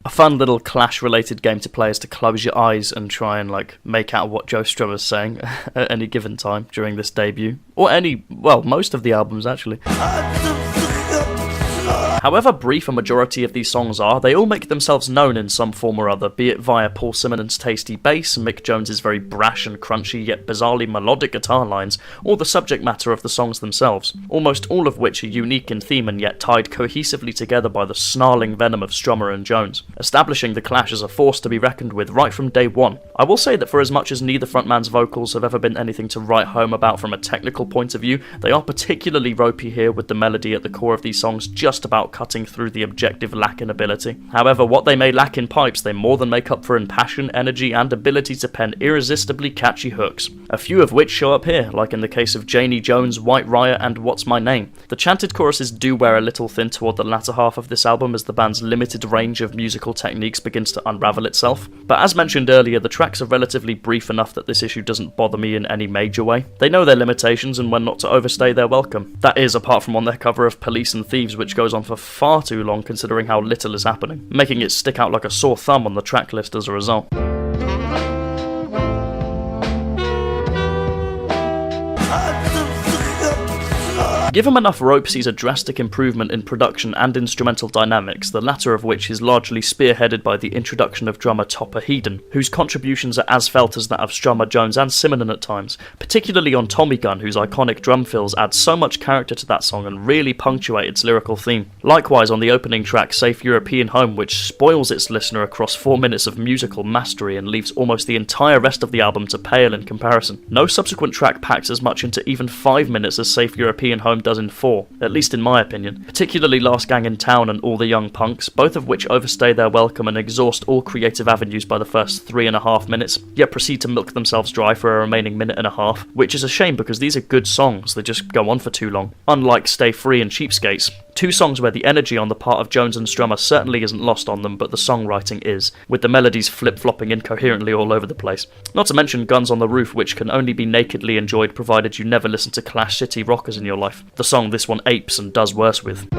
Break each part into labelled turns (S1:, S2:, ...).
S1: A fun little Clash-related game to play is to close your eyes and try and make out what Joe Strummer's saying at any given time during this debut. Or most of the albums actually. However brief a majority of these songs are, they all make themselves known in some form or other, be it via Paul Simonin's tasty bass, Mick Jones's very brash and crunchy yet bizarrely melodic guitar lines, or the subject matter of the songs themselves, almost all of which are unique in theme and yet tied cohesively together by the snarling venom of Strummer and Jones, establishing the Clash as a force to be reckoned with right from day one. I will say that for as much as neither frontman's vocals have ever been anything to write home about from a technical point of view, they are particularly ropey here, with the melody at the core of these songs just about cutting through the objective lack in ability. However, what they may lack in pipes, they more than make up for in passion, energy, and ability to pen irresistibly catchy hooks, a few of which show up here, like in the case of Janie Jones, White Riot, and What's My Name. The chanted choruses do wear a little thin toward the latter half of this album as the band's limited range of musical techniques begins to unravel itself, but as mentioned earlier, the tracks are relatively brief enough that this issue doesn't bother me in any major way. They know their limitations and when not to overstay their welcome. That is, apart from on their cover of Police and Thieves, which goes on for far too long considering how little is happening, making it stick out like a sore thumb on the track list as a result. Give him enough rope sees a drastic improvement in production and instrumental dynamics, the latter of which is largely spearheaded by the introduction of drummer Topper Headon, whose contributions are as felt as that of Strummer, Jones and Simonon at times, particularly on Tommy Gun, whose iconic drum fills add so much character to that song and really punctuate its lyrical theme. Likewise on the opening track Safe European Home, which spoils its listener across 4 minutes of musical mastery and leaves almost the entire rest of the album to pale in comparison. No subsequent track packs as much into even 5 minutes as Safe European Home does in 4, at least in my opinion, particularly Last Gang in Town and All the Young Punks, both of which overstay their welcome and exhaust all creative avenues by the first 3.5 minutes, yet proceed to milk themselves dry for a remaining 1.5 minutes, which is a shame because these are good songs, they just go on for too long, unlike Stay Free and Cheapskates. Two songs where the energy on the part of Jones and Strummer certainly isn't lost on them, but the songwriting is, with the melodies flip-flopping incoherently all over the place. Not to mention Guns on the Roof, which can only be nakedly enjoyed provided you never listen to Clash City Rockers in your life. The song this one apes and does worse with.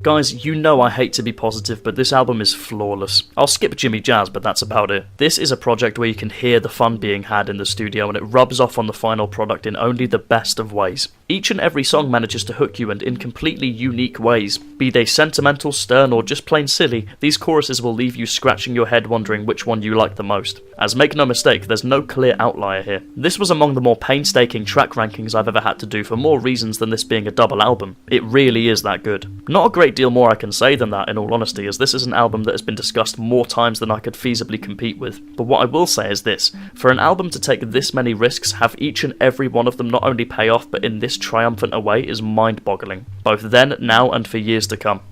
S1: Guys, you know I hate to be positive, but this album is flawless. I'll skip Jimmy Jazz, but that's about it. This is a project where you can hear the fun being had in the studio, and it rubs off on the final product in only the best of ways. Each and every song manages to hook you, and in completely unique ways. Be they sentimental, stern, or just plain silly, these choruses will leave you scratching your head wondering which one you like the most. As make no mistake, there's no clear outlier here. This was among the more painstaking track rankings I've ever had to do for more reasons than this being a double album. It really is that good. Not a great deal more I can say than that, in all honesty, as this is an album that has been discussed more times than I could feasibly compete with. But what I will say is this: for an album to take this many risks, have each and every one of them not only pay off but in this triumphant a way is mind-boggling, both then, now and for years to come.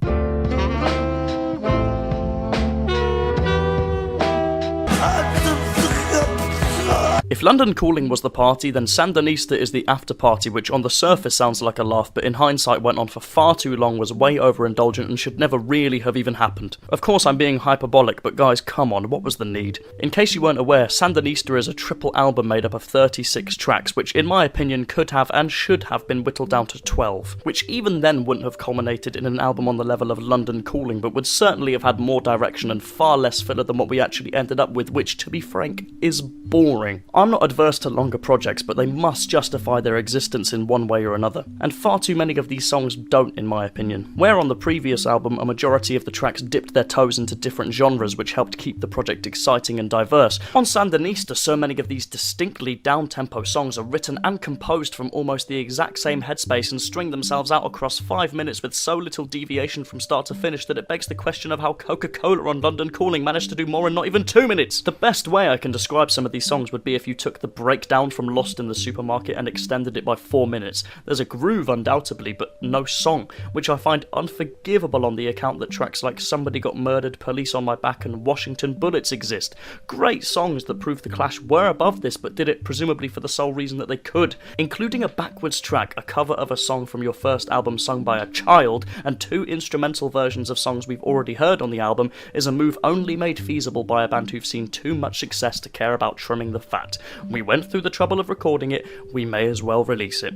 S1: If London Calling was the party, then Sandinista is the after party, which on the surface sounds like a laugh, but in hindsight went on for far too long, was way overindulgent, and should never really have even happened. Of course I'm being hyperbolic, but guys, come on, what was the need? In case you weren't aware, Sandinista is a triple album made up of 36 tracks, which in my opinion could have and should have been whittled down to 12, which even then wouldn't have culminated in an album on the level of London Calling, but would certainly have had more direction and far less filler than what we actually ended up with, which, to be frank, is boring. I'm not adverse to longer projects, but they must justify their existence in one way or another, and far too many of these songs don't, in my opinion. Where on the previous album a majority of the tracks dipped their toes into different genres which helped keep the project exciting and diverse, on Sandinista so many of these distinctly down-tempo songs are written and composed from almost the exact same headspace and string themselves out across 5 minutes with so little deviation from start to finish that it begs the question of how Coca-Cola on London Calling managed to do more in not even 2 minutes. The best way I can describe some of these songs would be if you took the breakdown from Lost in the Supermarket and extended it by 4 minutes. There's a groove undoubtedly, but no song, which I find unforgivable on the account that tracks like Somebody Got Murdered, Police on My Back and Washington Bullets exist. Great songs that prove the Clash were above this, but did it presumably for the sole reason that they could. Including a backwards track, a cover of a song from your first album sung by a child, and 2 instrumental versions of songs we've already heard on the album is a move only made feasible by a band who've seen too much success to care about trimming the fat. We went through the trouble of recording it, we may as well release it.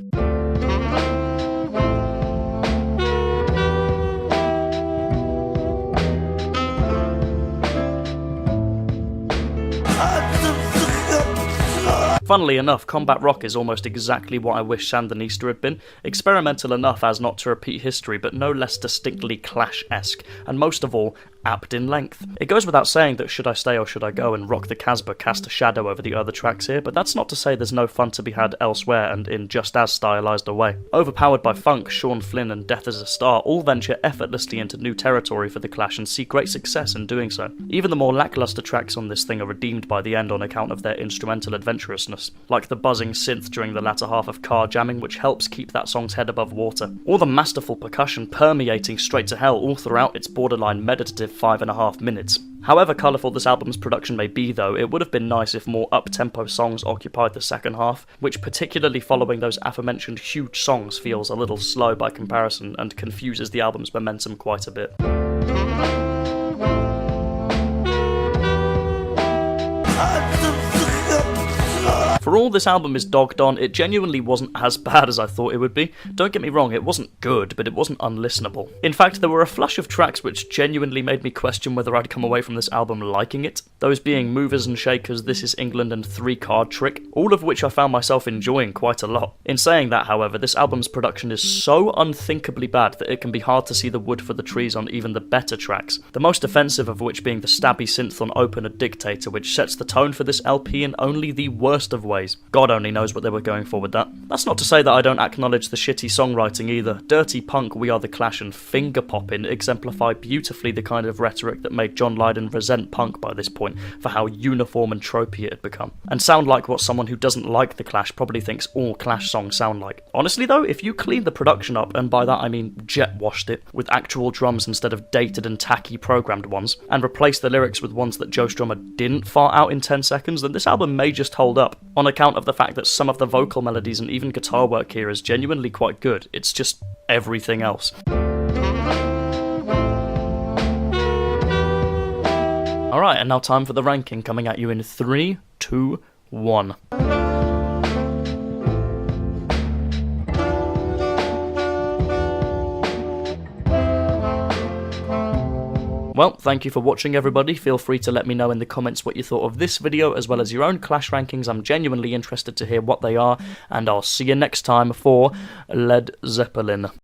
S1: Funnily enough, combat rock is almost exactly what I wish Sandinista had been. Experimental enough as not to repeat history, but no less distinctly Clash-esque, and most of all, apt in length. It goes without saying that Should I Stay or Should I Go and Rock the Casbah cast a shadow over the other tracks here, but that's not to say there's no fun to be had elsewhere and in just as stylised a way. Overpowered by funk, Sean Flynn and Death as a Star all venture effortlessly into new territory for the Clash and see great success in doing so. Even the more lacklustre tracks on this thing are redeemed by the end on account of their instrumental adventurousness, like the buzzing synth during the latter half of Car Jamming, which helps keep that song's head above water, or the masterful percussion permeating Straight to Hell all throughout its borderline meditative 5.5 minutes. However colourful this album's production may be though, it would have been nice if more up-tempo songs occupied the second half, which particularly following those aforementioned huge songs feels a little slow by comparison and confuses the album's momentum quite a bit. For all this album is dogged on, it genuinely wasn't as bad as I thought it would be. Don't get me wrong, it wasn't good, but it wasn't unlistenable. In fact, there were a flush of tracks which genuinely made me question whether I'd come away from this album liking it. Those being Movers and Shakers, This Is England and 3 Card Trick, all of which I found myself enjoying quite a lot. In saying that, however, this album's production is so unthinkably bad that it can be hard to see the wood for the trees on even the better tracks, the most offensive of which being the stabby synth on Open a Dictator, which sets the tone for this LP in only the worst of ways. God only knows what they were going for with that. That's not to say that I don't acknowledge the shitty songwriting either. Dirty Punk, We Are the Clash and Finger Poppin' exemplify beautifully the kind of rhetoric that made John Lydon resent punk by this point for how uniform and tropey it had become, and sound like what someone who doesn't like the Clash probably thinks all Clash songs sound like. Honestly though, if you clean the production up, and by that I mean jet-washed it, with actual drums instead of dated and tacky programmed ones, and replaced the lyrics with ones that Joe Strummer didn't fart out in 10 seconds, then this album may just hold up, on account of the fact that some of the vocal melodies and even guitar work here is genuinely quite good. It's just everything else. Alright, and now time for the ranking, coming at you in 3, 2, 1. Well, thank you for watching everybody. Feel free to let me know in the comments what you thought of this video as well as your own Clash rankings. I'm genuinely interested to hear what they are, and I'll see you next time for Led Zeppelin.